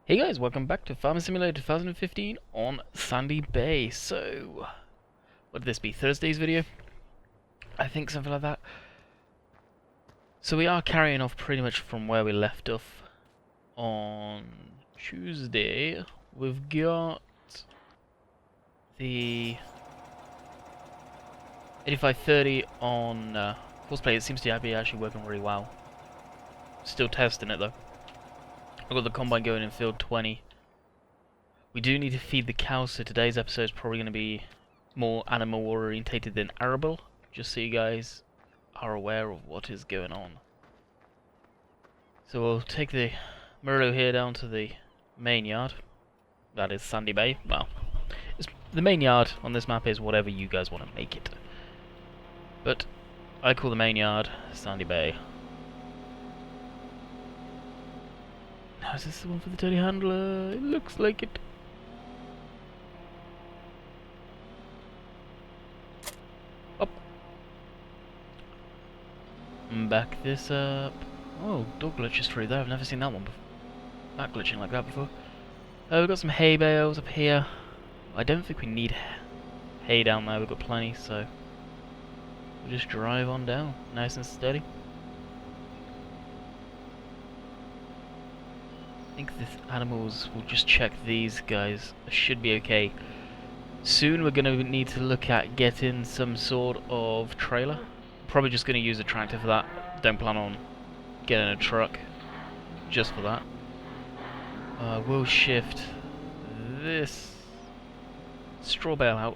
Hey guys, welcome back to Farming Simulator 2015 on Sandy Bay. So, what would this be? Thursday's video? I think something like that. So we are carrying off pretty much from where we left off on Tuesday. We've got the 8530 on Courseplay. It seems to be actually working really well. Still testing it though. I've got the combine going in field 20. We do need to feed the cows, so today's episode is probably going to be more animal orientated than arable, just so you guys are aware of what is going on. So we'll take the Merlot here down to the main yard. That is Sandy Bay. Well, the main yard on this map is whatever you guys want to make it. But I call the main yard Sandy Bay. Now is this the one for the telehandler? It looks like it. Up. Back this up. Oh, dog glitch is through there. I've never seen that one before. That glitching like that before. We've got some hay bales up here. I don't think we need hay down there. We've got plenty, so we'll just drive on down, nice and steady. I think the animals will just check these guys. They should be okay. Soon we're going to need to look at getting some sort of trailer. Probably just going to use a tractor for that. Don't plan on getting a truck just for that. We'll shift this straw bale out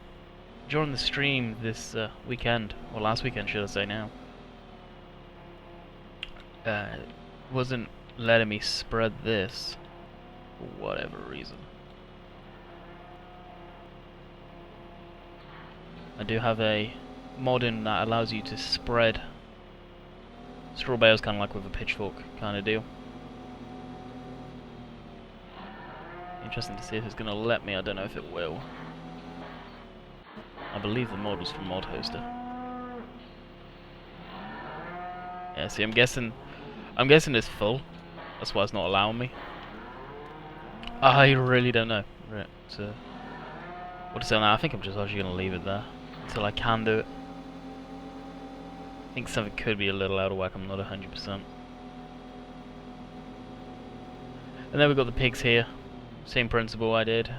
during the stream this weekend, or last weekend should I say now. Wasn't letting me spread this for whatever reason. I do have a mod in that allows you to spread straw bales kind of like with a pitchfork kind of deal. Interesting to see if it's going to let me. I don't know if it will. I believe the mod was from Mod Hoster. Yeah, see, I'm guessing it's full. That's why it's not allowing me. I really don't know. Right, so what to say on that? I think I'm just actually going to leave it there until I can do it. I think something could be a little out of whack. I'm not 100%. And then we've got the pigs here. Same principle I did.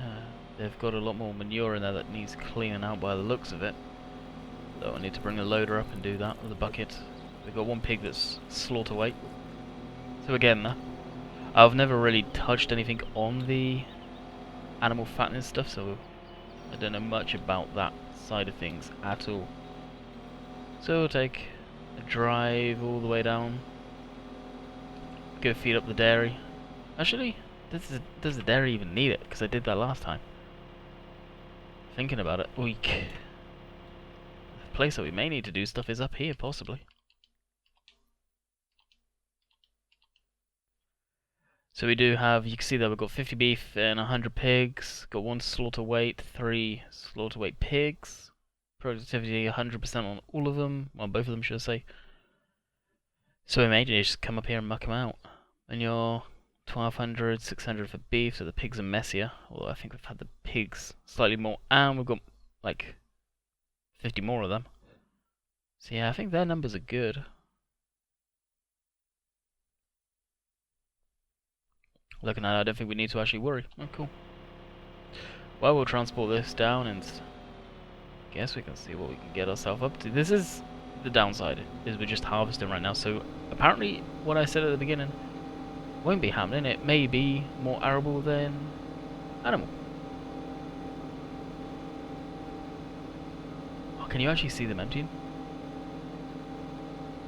They've got a lot more manure in there that needs cleaning out by the looks of it. So I need to bring a loader up and do that with a bucket. We've got one pig that's slaughter weight. So again, I've never really touched anything on the animal fattening stuff, so I don't know much about that side of things at all. So we'll take a drive all the way down. Go feed up the dairy. Actually, does the dairy even need it? Because I did that last time. Thinking about it, the place that we may need to do stuff is up here, possibly. So we do have, you can see that we've got 50 beef and 100 pigs. Got 1 slaughter weight, 3 slaughter weight pigs. Productivity 100% on all of them. Well, both of them, should I say. So we may just come up here and muck them out. And you're 1200, 600 for beef, so the pigs are messier. Although I think we've had the pigs slightly more, and we've got like 50 more of them. So yeah, I think their numbers are good. Looking at it, I don't think we need to actually worry. Oh, cool. Well, we'll transport this down and guess we can see what we can get ourselves up to. This is the downside, is we're just harvesting right now. So apparently, what I said at the beginning won't be happening. It may be more arable than animal. Oh, can you actually see them emptying?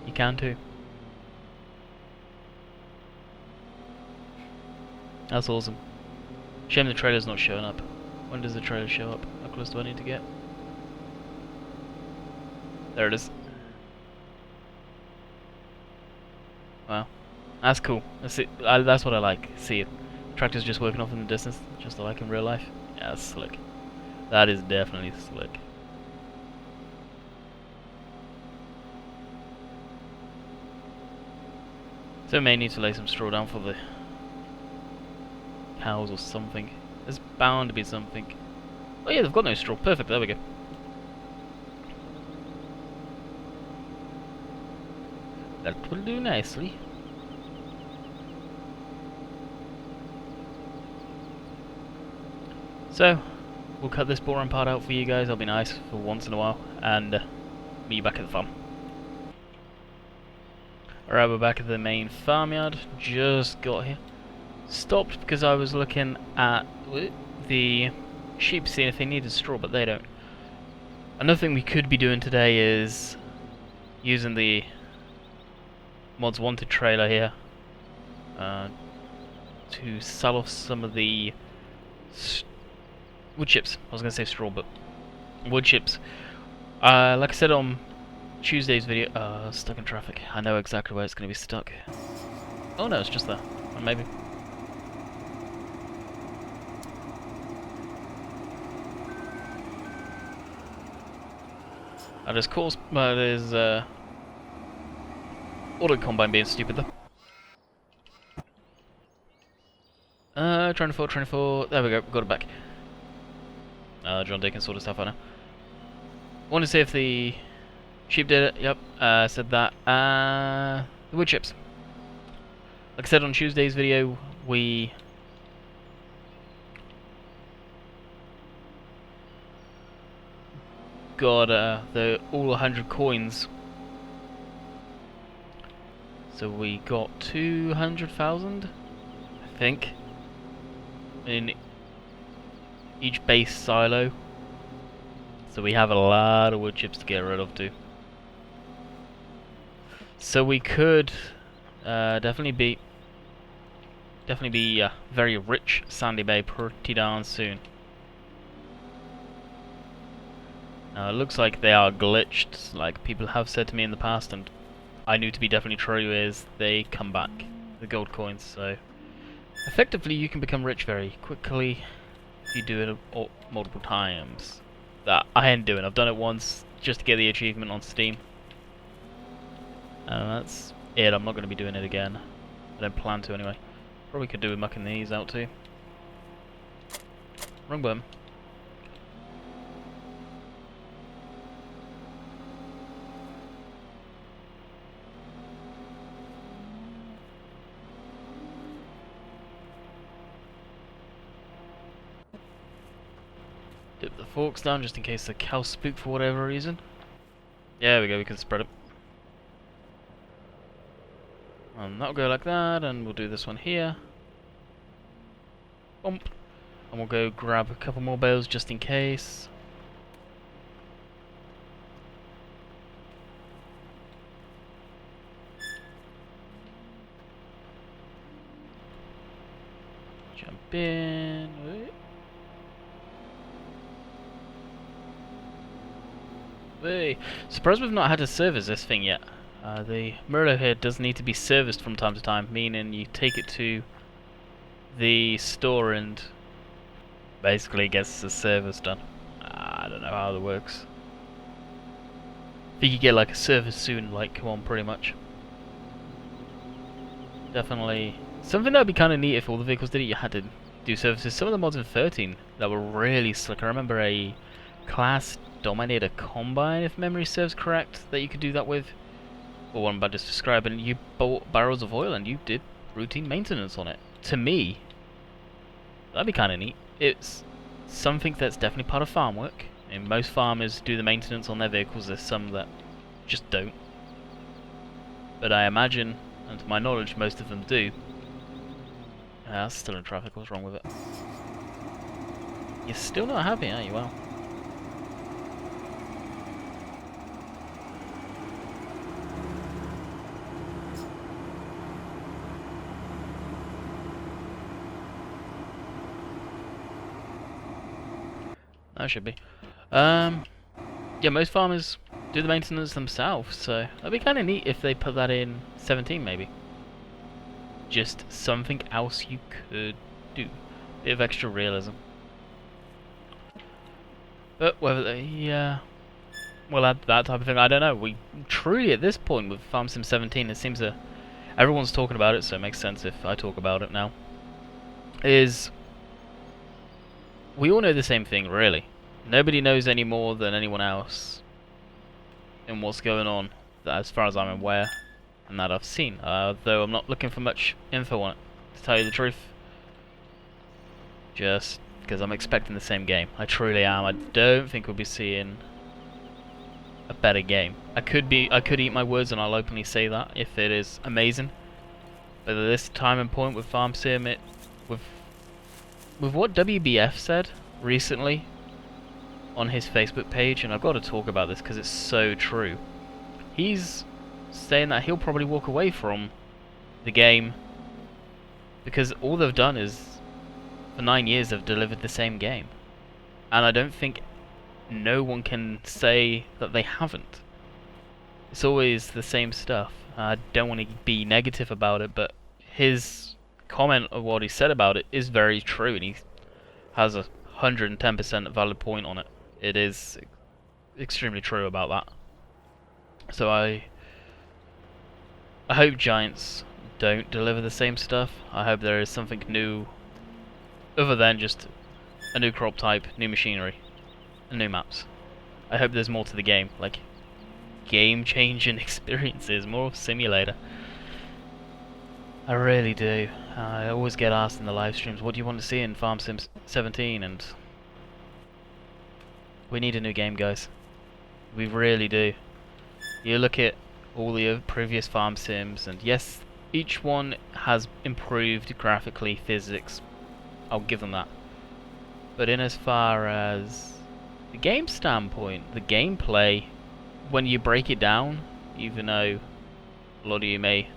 You can too. That's awesome. Shame the trailer's not showing up. When does the trailer show up? How close do I need to get? There it is. Wow. That's cool. That's what I like. See it. Tractor's just working off in the distance, just like in real life. Yeah, that's slick. That is definitely slick. So we may need to lay some straw down for the cows or something. There's bound to be something. Oh yeah, they've got no straw. Perfect, there we go. That will do nicely. So, we'll cut this boring part out for you guys. That'll be nice for once in a while. And meet you back at the farm. Alright, we're back at the main farmyard. Just got here. Stopped because I was looking at the sheep, seeing if they needed straw, but they don't. Another thing we could be doing today is using the Mods Wanted trailer here to sell off some of the wood chips. I was going to say straw, but wood chips. Like I said on Tuesday's video, stuck in traffic. I know exactly where it's going to be stuck. Oh no, it's just there. Or maybe. There's course, there's auto combine being stupid though. Trying to fall. There we go, got it back. John Deacon sorted stuff out now. Want to see if the sheep did it. Yep, said that. The wood chips. Like I said on Tuesday's video, we got the all 100 coins. So we got 200,000, I think, in each base silo. So we have a lot of wood chips to get rid of too. So we could definitely be very rich Sandy Bay pretty darn soon. Now it looks like they are glitched, like people have said to me in the past, and I knew to be definitely true, is they come back, the gold coins. So effectively you can become rich very quickly if you do it multiple times. That I ain't doing. I've done it once just to get the achievement on Steam. That's it. I'm not going to be doing it again. I don't plan to anyway. Probably could do with mucking these out too. Wrong button. Dip the forks down just in case the cow's spooked for whatever reason. There we go, we can spread it. And that'll go like that, and we'll do this one here. Bump. And we'll go grab a couple more bales just in case. Jump in. Hey, surprised we've not had to service this thing yet. The Merlot here does need to be serviced from time to time, meaning you take it to the store and basically gets the service done. I don't know how that works. If you could get like a service soon, like come on, pretty much. Definitely something that would be kind of neat if all the vehicles did it. You had to do services. Some of the mods in 13 that were really slick. I remember a class Dominator Combine, if memory serves correct, that you could do that with. Or what I'm about to describe, and you bought barrels of oil and you did routine maintenance on it. To me, that'd be kind of neat. It's something that's definitely part of farm work, and most farmers do the maintenance on their vehicles. There's some that just don't. But I imagine, and to my knowledge, most of them do. That's still in traffic, what's wrong with it? You're still not happy, are you? Well. That should be. Yeah, most farmers do the maintenance themselves, so that'd be kind of neat if they put that in 17 maybe. Just something else you could do. Bit of extra realism. But whether they will add that type of thing, I don't know. We truly at this point with Farm Sim 17, it seems that everyone's talking about it, so it makes sense if I talk about it now. is we all know the same thing, really. Nobody knows any more than anyone else in what's going on, as far as I'm aware, and that I've seen. Though I'm not looking for much info on it, to tell you the truth. Just because I'm expecting the same game. I truly am. I don't think we'll be seeing a better game. I could eat my words and I'll openly say that if it is amazing. But at this time and point with Farm Sim, with what WBF said recently on his Facebook page, and I've got to talk about this because it's so true. He's saying that he'll probably walk away from the game because all they've done is, for 9 years, they've delivered the same game. And I don't think no one can say that they haven't. It's always the same stuff. I don't want to be negative about it, but his comment of what he said about it is very true, and he has 110% valid point on it. It is extremely true about that. So I hope Giants don't deliver the same stuff. I hope there is something new other than just a new crop type, new machinery, and new maps. I hope there's more to the game, like game-changing experiences, more simulator. I really do. I always get asked in the live streams, what do you want to see in Farm Sim 17? And we need a new game, guys. We really do. You look at all the previous Farm Sims, and yes, each one has improved graphically, physics. I'll give them that. But in as far as the game standpoint, the gameplay, when you break it down, even though a lot of you may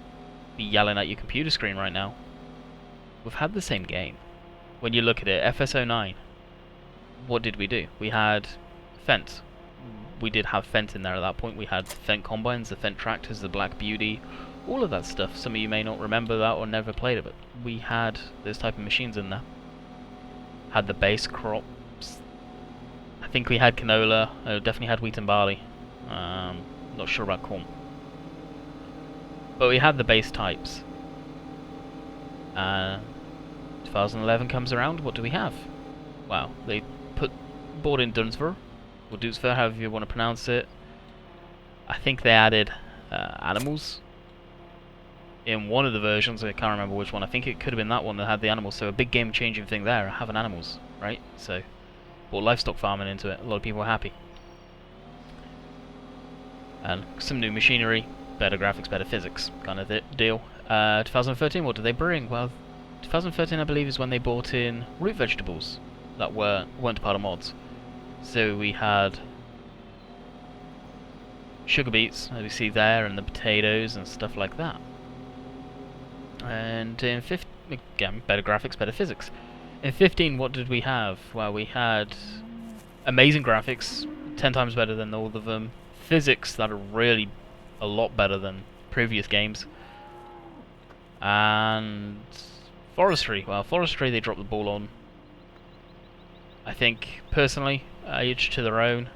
be yelling at your computer screen right now, we've had the same game. When you look at it, FS09, what did we do? We had Fent. We did have Fent in there at that point. We had Fent combines, the Fent tractors, the Black Beauty, all of that stuff. Some of you may not remember that or never played it, but we had those type of machines in there. Had the base crops. I think we had canola. Definitely had wheat and barley. Not sure about corn. But we had the base types. 2011 comes around, what do we have? Wow, they bought in Dunsver, or Dunsver, however you want to pronounce it. I think they added animals in one of the versions. I can't remember which one. I think it could have been that one that had the animals. So a big game-changing thing there, having animals, right? So brought livestock farming into it. A lot of people were happy. And some new machinery, better graphics, better physics, kind of deal. 2013, what did they bring? Well, 2013, I believe, is when they brought in root vegetables that weren't part of mods. So we had sugar beets, as we see there, and the potatoes and stuff like that. And in 15, again, better graphics, better physics. In 15, what did we have? Well, we had amazing graphics, 10 times better than all of them. Physics that are really a lot better than previous games. And forestry. Well, forestry they dropped the ball on. I think, personally, each to their own.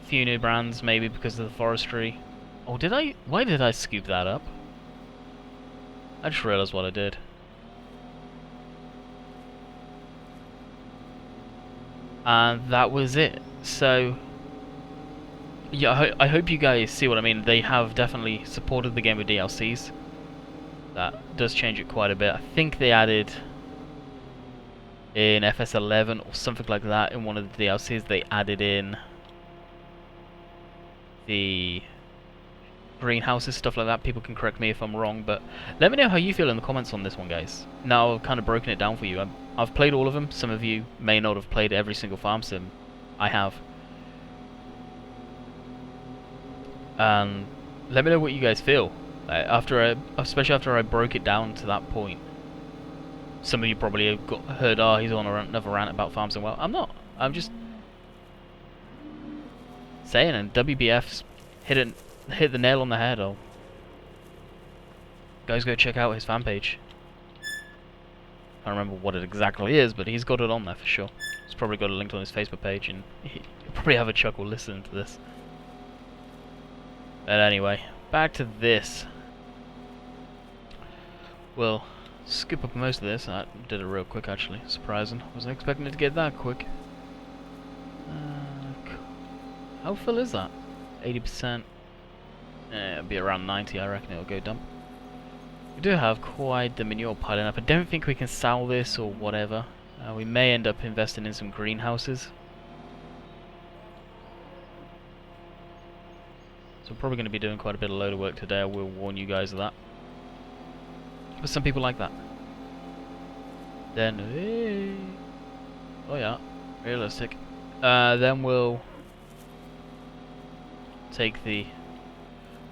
Few new brands, maybe because of the forestry. Oh, did I? Why did I scoop that up? I just realised what I did. And that was it. So, yeah, I hope you guys see what I mean. They have definitely supported the game with DLCs. That does change it quite a bit. I think they added in FS11 or something like that in one of the DLCs. They added in the greenhouses, stuff like that. People can correct me if I'm wrong, but let me know how you feel in the comments on this one, guys. Now I've kind of broken it down for you. I've played all of them. Some of you may not have played every single farm sim. I have. And let me know what you guys feel. Especially after I broke it down to that point. Some of you probably have heard, oh, he's on another rant about farm sim. Well, I'm not. I'm just saying, and WBF's hit the nail on the head. Oh, guys, go check out his fan page. I don't remember what it exactly is, but he's got it on there for sure. He's probably got it linked on his Facebook page, and he'll probably have a chuckle listening to this. But anyway, back to this. We'll skip up most of this. I did it real quick actually, surprising. Wasn't expecting it to get that quick. How full is that? 80%. It'll be around 90, I reckon it'll go dump. We do have quite the manure piling up. I don't think we can sell this or whatever. We may end up investing in some greenhouses. So we're probably going to be doing quite a bit of loader work today. I will warn you guys of that. But some people like that. Then, hey. Oh yeah, realistic. Then we'll take the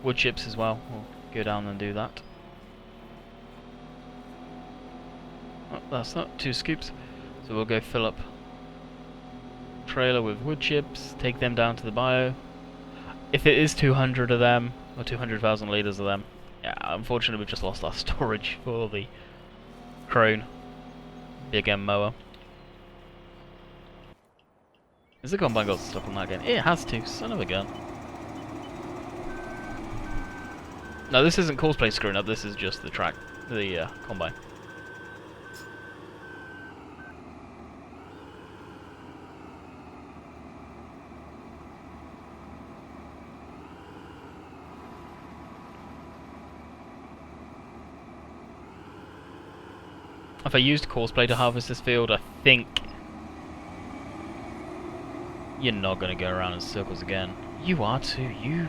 wood chips as well. We'll go down and do that. Oh, that's not 2 scoops. So we'll go fill up trailer with wood chips, take them down to the bio. If it is 200 of them, or 200,000 litres of them, yeah, unfortunately we've just lost our storage for the Crone Big M mower. Is the combine got stuck on that again? It has to, son of a gun. No, this isn't Cosplay screwing up, this is just the track, the combine. If I used Courseplay to harvest this field, I think you're not going to go around in circles again. You are too, you...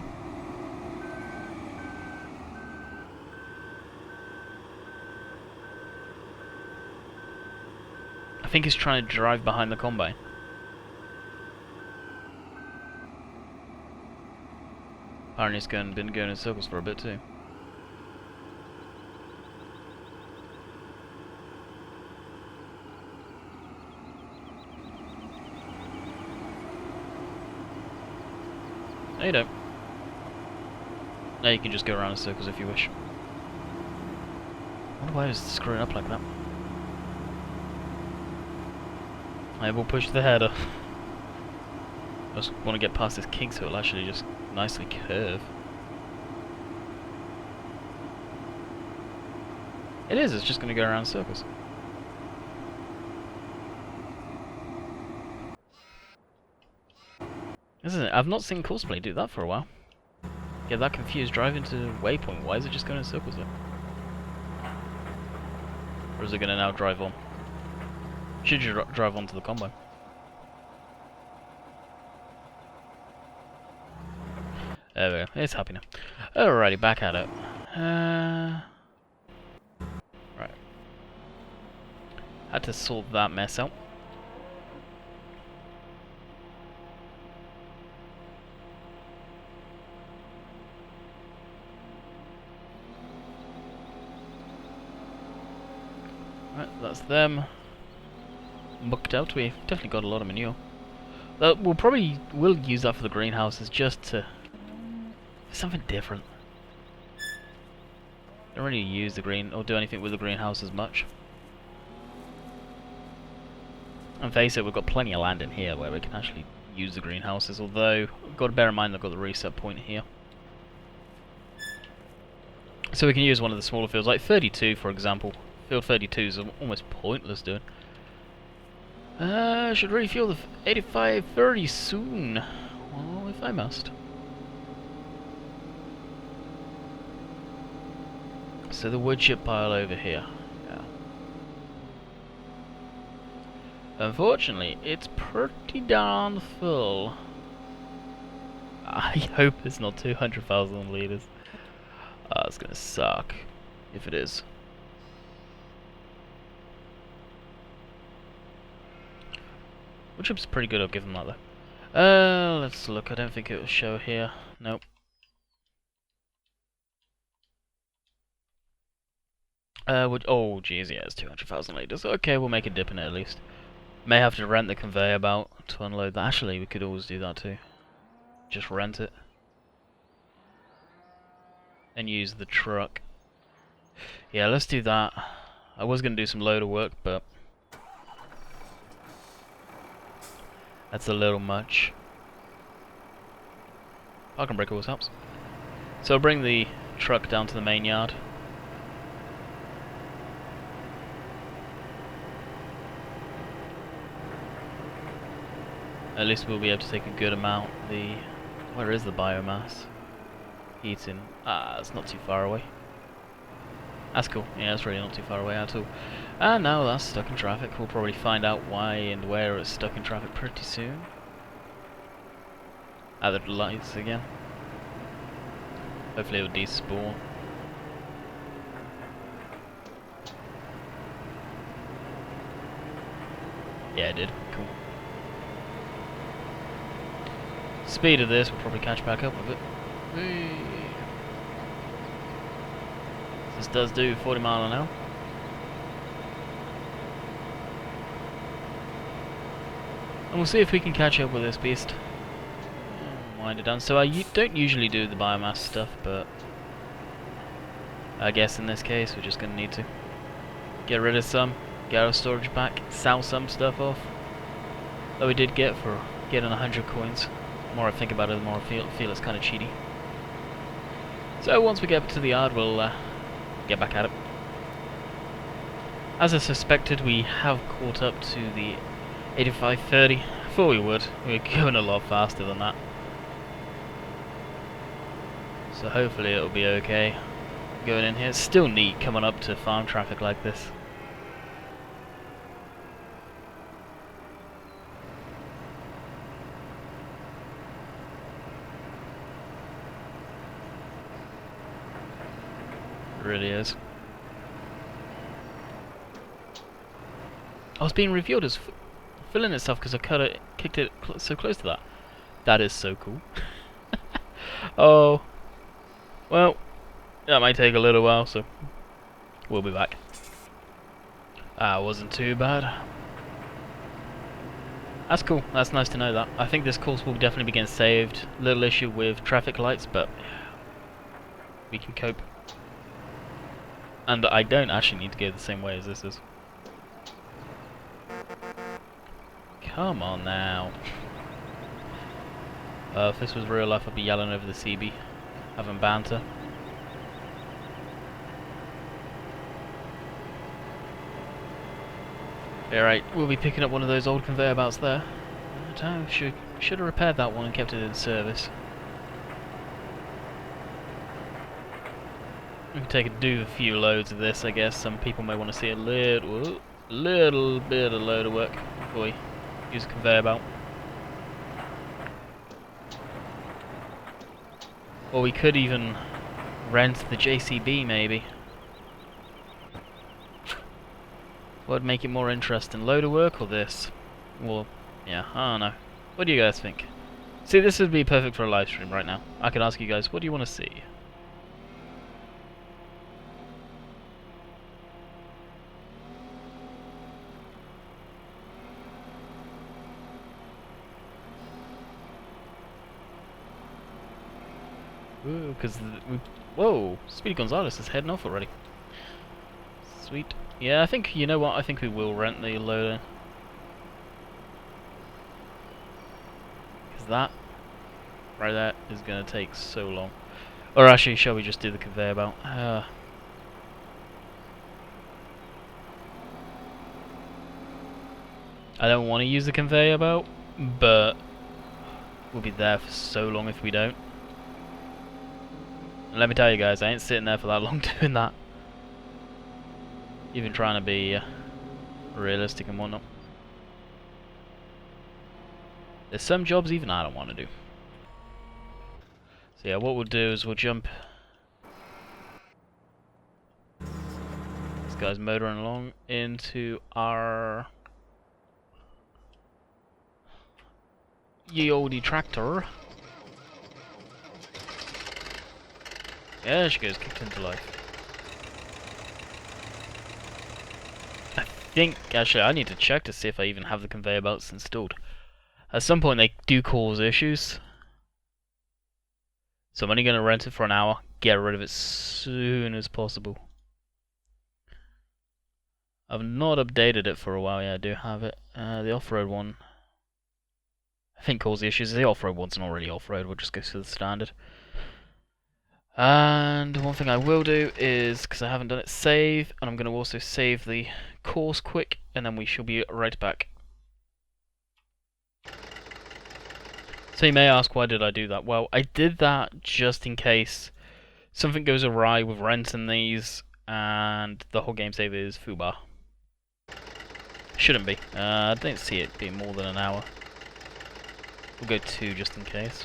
I think he's trying to drive behind the combine. Apparently he's been going in circles for a bit too. No, you don't. Now you can just go around in circles if you wish. I wonder why it's screwing up like that. I will push the header. I just want to get past this kink so it'll actually just nicely curve. It is, it's just going to go around in circles. Isn't it? I've not seen Courseplay do that for a while. Get that confused, drive into waypoint. Why is it just going in circles then? Or is it going to now drive on? Should you drive onto the combine? There we go. It's happy now. Alrighty, back at it. Right. Had to sort that mess out. Right, that's them. Mucked out. We've definitely got a lot of manure. We'll will use that for the greenhouses just to something different. Don't really use the green or do anything with the greenhouses much. And face it, we've got plenty of land in here where we can actually use the greenhouses. Although we've got to bear in mind they've got the reset point here. So we can use one of the smaller fields, like 32 for example. Field 32 is almost pointless doing. Should refuel the 85 very soon. Well, if I must. So the wood chip pile over here. Yeah. Unfortunately, it's pretty darn full. I hope it's not 200,000 litres. It's gonna suck if it is. Wood chip's pretty good, I'll give them that though. Let's look, I don't think it will show here. Nope. Oh geez, yeah, it's 200,000 litres. Okay, we'll make a dip in it at least. May have to rent the conveyor belt to unload that. Actually, we could always do that too. Just rent it. And use the truck. Yeah, let's do that. I was going to do some loader work, but that's a little much. Parking brake always helps. So I'll bring the truck down to the main yard. At least we'll be able to take a good amount. Where is the biomass? Heating. Ah, it's not too far away. That's cool. Yeah, it's really not too far away at all. And now that's stuck in traffic. We'll probably find out why and where it's stuck in traffic pretty soon. At the lights again. Hopefully it'll despawn. Yeah, it did. Cool. Speed of this will probably catch back up with it. Whee. This does do 40 miles an hour. And we'll see if we can catch up with this beast. Wind it down. So I don't usually do the biomass stuff, but I guess in this case we're just going to need to get rid of some, get our storage back, sell some stuff off that we did get for getting 100 coins. The more I think about it, the more I feel it's kind of cheaty. So once we get to the yard, we'll get back at it. As I suspected, we have caught up to the 8530. I thought we would. We're going a lot faster than that. So hopefully it'll be okay going in here. It's still neat coming up to farm traffic like this. It really is. I was being revealed as filling itself because I kicked it so close to that. That is so cool. Oh. Well, that might take a little while, so we'll be back. Wasn't too bad. That's cool. That's nice to know that. I think this course will definitely be getting saved. Little issue with traffic lights, but we can cope. And I don't actually need to go the same way as this is. Come on now. If this was real life, I'd be yelling over the CB. Having banter. Alright, we'll be picking up one of those old conveyor belts there. I should have repaired that one and kept it in service. We can do a few loads of this, I guess. Some people may want to see a little bit of load of work before we use a conveyor belt. Or we could even rent the JCB, maybe. What would make it more interesting? Load of work or this? Well, yeah, I don't know. What do you guys think? See, this would be perfect for a live stream right now. I could ask you guys, what do you want to see? Ooh, because whoa, Speedy Gonzalez is heading off already. Sweet. Yeah, I think, you know what, I think we will rent the loader. Because that right there is going to take so long. Or actually, shall we just do the conveyor belt? I don't want to use the conveyor belt, but we'll be there for so long if we don't. And let me tell you guys, I ain't sitting there for that long doing that. Even trying to be realistic and whatnot. There's some jobs even I don't want to do. So yeah, what we'll do is we'll jump. This guy's motoring along into our ye olde tractor. Yeah, there she goes, kicked into life. I think, actually, I need to check to see if I even have the conveyor belts installed. At some point they do cause issues. So I'm only going to rent it for an hour, get rid of it as soon as possible. I've not updated it for a while, yeah, I do have it. The off-road one, I think causes issues. The off-road one's not really off-road, we'll just go to the standard. And one thing I will do is, because I haven't done it, save, and I'm going to also save the course quick, and then we shall be right back. So you may ask, why did I do that? Well, I did that just in case something goes awry with renting these and the whole game save is foobar. Shouldn't be. I don't see it being more than an hour. We'll go 2 just in case.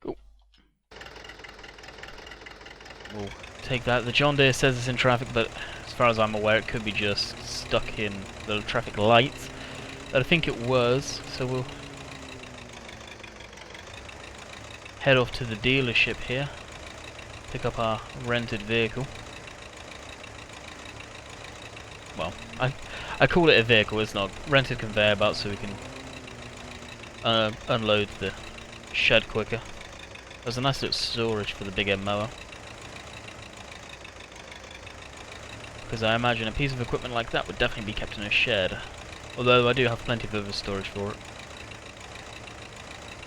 Cool. We'll take that. The John Deere says it's in traffic, but as far as I'm aware, it could be just stuck in the traffic lights. But I think it was, so we'll head off to the dealership here. Pick up our rented vehicle. Well, I call it a vehicle, it's not. Rented conveyor belt so we can unload the shed quicker. There's a nice little storage for the big end mower. Because I imagine a piece of equipment like that would definitely be kept in a shed. Although I do have plenty of other storage for it.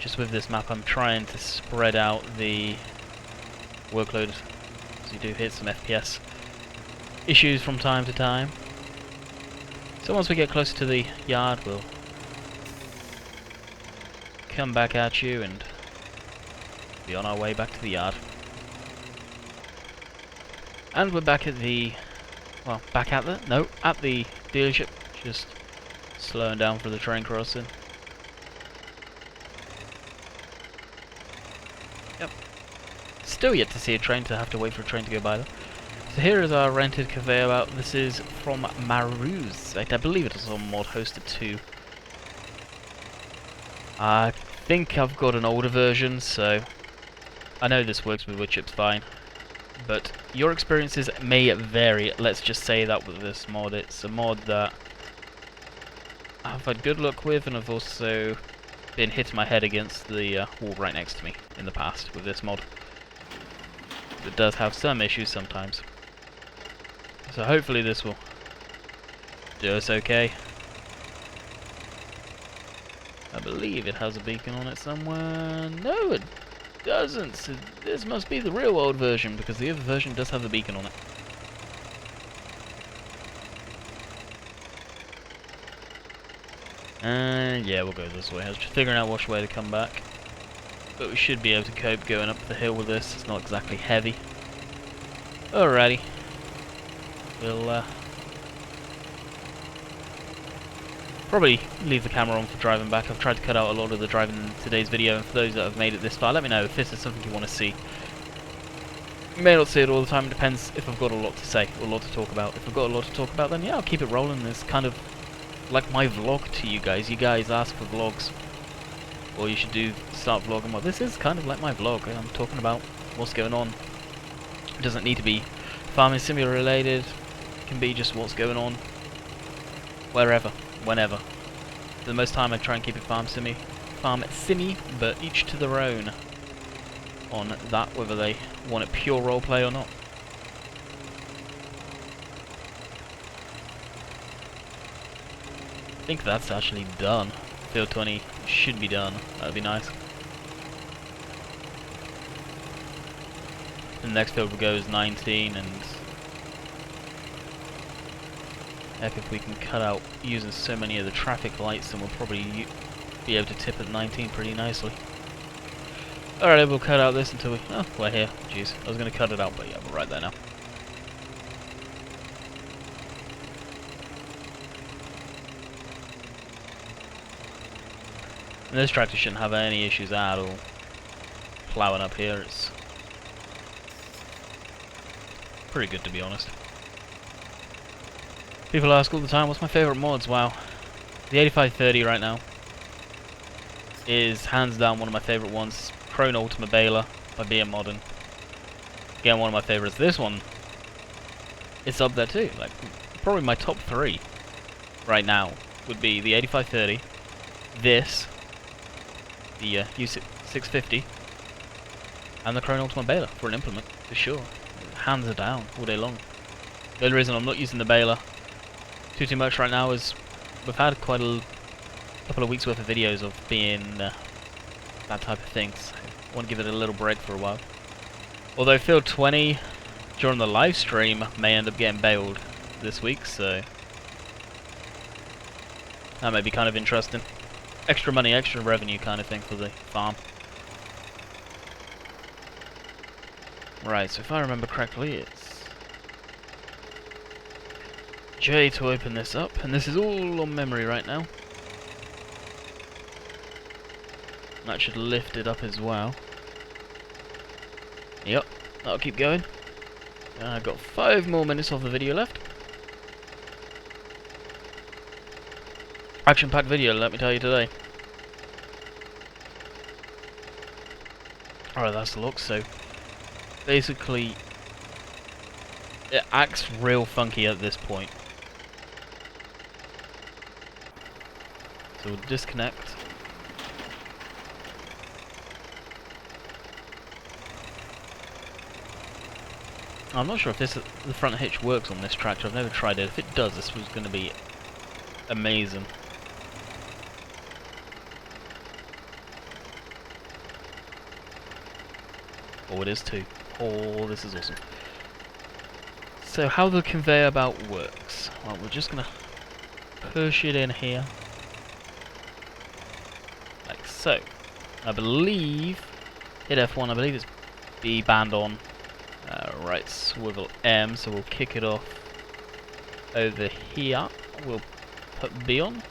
Just with this map I'm trying to spread out the workload, so you do hit some FPS issues from time to time. So once we get closer to the yard, we'll come back at you and be on our way back to the yard. And we're back at the, well, at the dealership, just slowing down for the train crossing. Yep. Still yet to see a train, to have to wait for a train to go by though. So here is our rented conveyor belt. This is from Maru's site. I believe it is on Mod Hosted 2. I think I've got an older version, so I know this works with wood chips fine. But your experiences may vary. Let's just say that with this mod. It's a mod that I've had good luck with, and I've also been hitting my head against the wall right next to me in the past with this mod. It does have some issues sometimes. So hopefully this will do us okay. I believe it has a beacon on it somewhere. No, it doesn't. So this must be the real world version, because the other version does have the beacon on it. And yeah, we'll go this way. I was just figuring out which way to come back. But we should be able to cope going up the hill with this. It's not exactly heavy. Alrighty. We'll probably leave the camera on for driving back. I've tried to cut out a lot of the driving in today's video, and for those that have made it this far, let me know if this is something you want to see. You may not see it all the time. It depends if I've got a lot to say or a lot to talk about. If I've got a lot to talk about, then yeah, I'll keep it rolling. It's kind of like my vlog to you guys. You guys ask for vlogs, or you should start vlogging. Well, this is kind of like my vlog. I'm talking about what's going on. It doesn't need to be farming simulator related. It can be just what's going on wherever, whenever. For the most time I try and keep it farm simmy, but each to their own on that, whether they want it pure roleplay or not. I think that's actually done. Field 20 should be done. That'd be nice. The next field we go is 19, and heck, if we can cut out using so many of the traffic lights, then we'll probably be able to tip at 19 pretty nicely. Alright, we'll cut out this until we... oh, we're here. Jeez, I was going to cut it out, but yeah, we're right there now. And this tractor shouldn't have any issues at all plowing up here. It's pretty good, to be honest. People ask all the time, what's my favourite mods? Wow, the 8530 right now is hands down one of my favourite ones. Chrome Ultima Baler by Being Modern. Again, one of my favourites. This one, it's up there too. Like, probably my top 3 right now would be the 8530, this, the U650, and the Chrome Ultima Baler for an implement, for sure. Hands are down all day long. The only reason I'm not using the baler too much right now is we've had quite a couple of weeks worth of videos of being that type of thing, so I want to give it a little break for a while. Although field 20 during the live stream may end up getting bailed this week, so That may be kind of interesting. Extra money, extra revenue kind of thing for the farm. Right, so if I remember correctly, it's J to open this up, and this is all on memory right now. That should lift it up as well. Yep, that'll keep going. I've got 5 more minutes of the video left. Action-packed video, let me tell you today. Alright, that's the look. So basically it acts real funky at this point. So we'll disconnect. I'm not sure if the front hitch works on this tractor. I've never tried it. If it does, this was going to be amazing. Oh, it is too. Oh, this is awesome. So how the conveyor belt works. Well, we're just going to push it in here. Like so. I believe, hit F1, I believe it's B band on. Right, swivel M, so we'll kick it off over here. We'll put B on.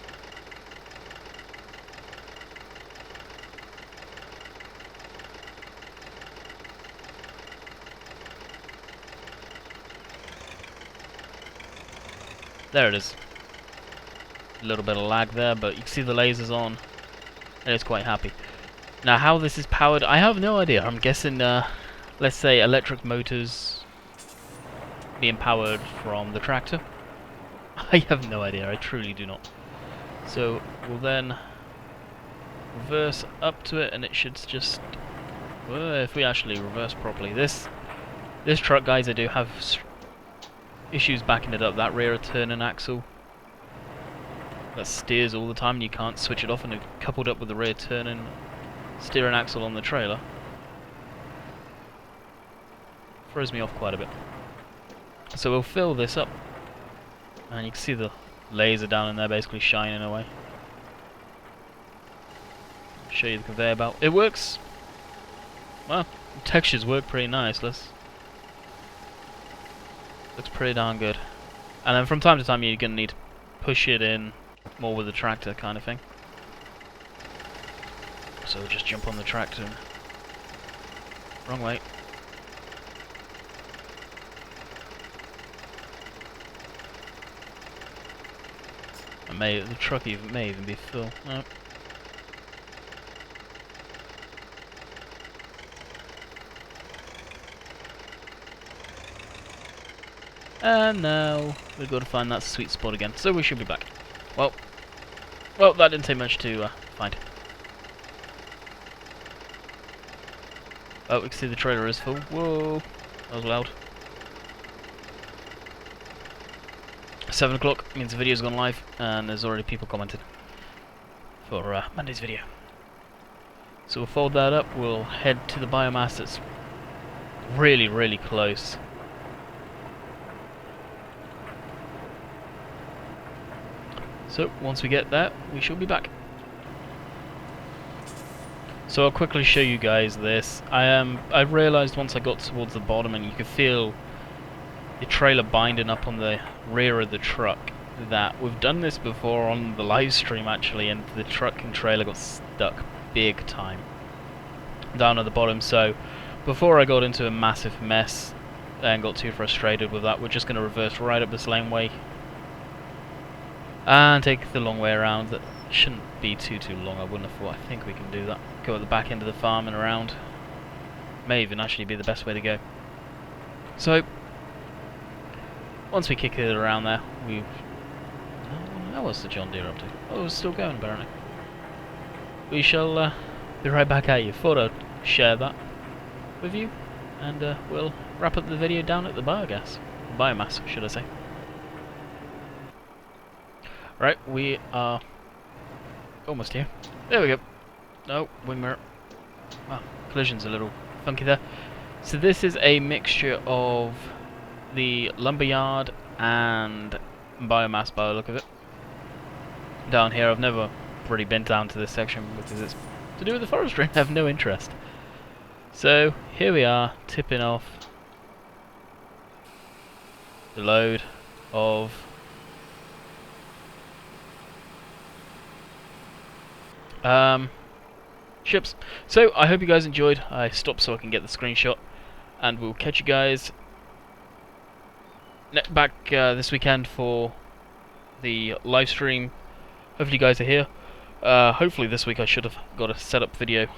There it is. A little bit of lag there, but you can see the lasers on, and it's quite happy. Now, how this is powered, I have no idea. I'm guessing, let's say, electric motors being powered from the tractor. I have no idea. I truly do not. So we'll then reverse up to it, and it should just. Well, if we actually reverse properly, this truck, guys, I do have issues backing it up. That rear turning axle that steers all the time, and you can't switch it off, and it's coupled up with the rear turning steering axle on the trailer. Throws me off quite a bit. So we'll fill this up, and you can see the laser down in there basically shining away. Show you the conveyor belt. It works. Well, the textures work pretty nice. Looks pretty darn good. And then from time to time you're going to need to push it in more with the tractor kind of thing. So we'll just jump on the tractor. Wrong way. The truck may even be full. No. And now we've got to find that sweet spot again. So we should be back. Well, that didn't take much to find. Oh, we can see the trailer is full. Whoa, that was loud. 7 o'clock means the video's gone live, and there's already people commented for Monday's video. So we'll fold that up, we'll head to the biomass that's really, really close. So once we get there, we shall be back. So I'll quickly show you guys this. I realised once I got towards the bottom, and you could feel the trailer binding up on the rear of the truck, that we've done this before on the live stream actually, and the truck and trailer got stuck big time down at the bottom. So before I got into a massive mess and got too frustrated with that, we're just going to reverse right up this laneway and take the long way around. That shouldn't be too long, I wouldn't have thought. I think we can do that. Go at the back end of the farm and around. May even actually be the best way to go. So once we kick it around there, how was the John Deere up to? Oh, it's still going apparently. We shall be right back at you. Thought I'd share that with you, and we'll wrap up the video down at the biomass, should I say. Right, we are almost here. There we go. No, wing mirror. Wow, collision's a little funky there. So this is a mixture of the lumberyard and biomass by the look of it. down here. I've never really been down to this section because it's to do with the forestry. I have no interest. So here we are, tipping off the load of ships. So I hope you guys enjoyed. I stopped so I can get the screenshot, and we'll catch you guys back this weekend for the live stream. Hopefully you guys are here. Hopefully this week I should have got a setup video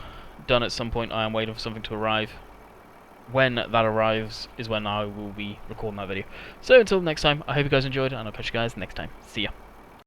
done at some point. I am waiting for something to arrive. When that arrives is when I will be recording that video. So until next time, I hope you guys enjoyed, and I'll catch you guys next time. See ya.